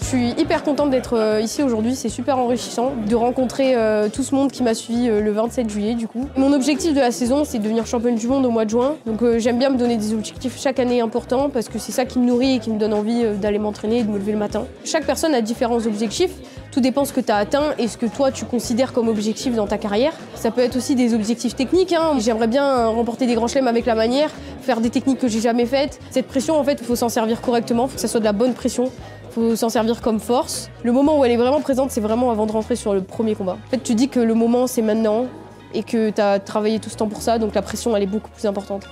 suis hyper contente d'être ici aujourd'hui, c'est super enrichissant de rencontrer tout ce monde qui m'a suivi le 27 juillet du coup. Mon objectif de la saison, c'est de devenir championne du monde au mois de juin. Donc j'aime bien me donner des objectifs chaque année importants parce que c'est ça qui me nourrit et qui me donne envie d'aller m'entraîner et de me lever le matin. Chaque personne a différents objectifs, tout dépend ce que tu as atteint et ce que toi tu considères comme objectif dans ta carrière. Ça peut être aussi des objectifs techniques, hein. J'aimerais bien remporter des grands chelems avec la manière, faire des techniques que j'ai jamais faites. Cette pression, en fait, il faut s'en servir correctement, il faut que ça soit de la bonne pression. Faut s'en servir comme force. Le moment où elle est vraiment présente, c'est vraiment avant de rentrer sur le premier combat. En fait, tu dis que le moment, c'est maintenant et que tu as travaillé tout ce temps pour ça, donc la pression, elle est beaucoup plus importante.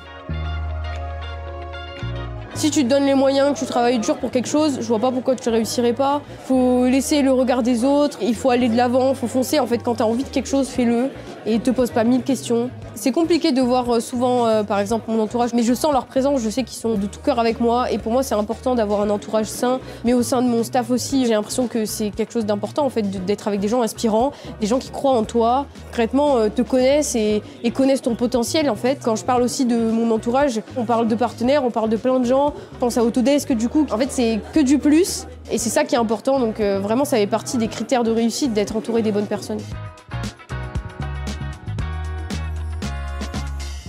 Si tu te donnes les moyens, que tu travailles dur pour quelque chose, je vois pas pourquoi tu réussirais pas. Faut laisser le regard des autres, il faut aller de l'avant, faut foncer. En fait, quand tu as envie de quelque chose, fais-le et te pose pas 1000 questions. C'est compliqué de voir souvent, par exemple, mon entourage, mais je sens leur présence, je sais qu'ils sont de tout cœur avec moi. Et pour moi, c'est important d'avoir un entourage sain, mais au sein de mon staff aussi, j'ai l'impression que c'est quelque chose d'important, en fait, d'être avec des gens inspirants, des gens qui croient en toi, concrètement te connaissent et connaissent ton potentiel, en fait. Quand je parle aussi de mon entourage, on parle de partenaires, on parle de plein de gens. Je pense à Autodesk du coup. En fait, c'est que du plus et c'est ça qui est important. Donc vraiment, ça fait partie des critères de réussite d'être entouré des bonnes personnes.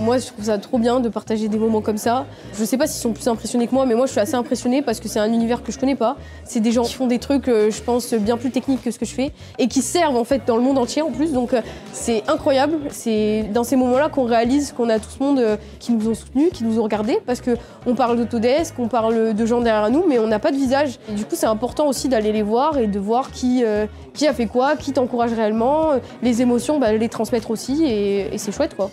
Moi, je trouve ça trop bien de partager des moments comme ça. Je sais pas s'ils sont plus impressionnés que moi, mais moi, je suis assez impressionnée parce que c'est un univers que je connais pas. C'est des gens qui font des trucs, je pense, bien plus techniques que ce que je fais et qui servent en fait dans le monde entier en plus. Donc c'est incroyable. C'est dans ces moments-là qu'on réalise qu'on a tout ce monde qui nous ont soutenus, qui nous ont regardés parce qu'on parle d'Autodesk, on parle de gens derrière nous, mais on n'a pas de visage. Et du coup, c'est important aussi d'aller les voir et de voir qui a fait quoi, qui t'encourage réellement, les émotions, les transmettre aussi et c'est chouette quoi.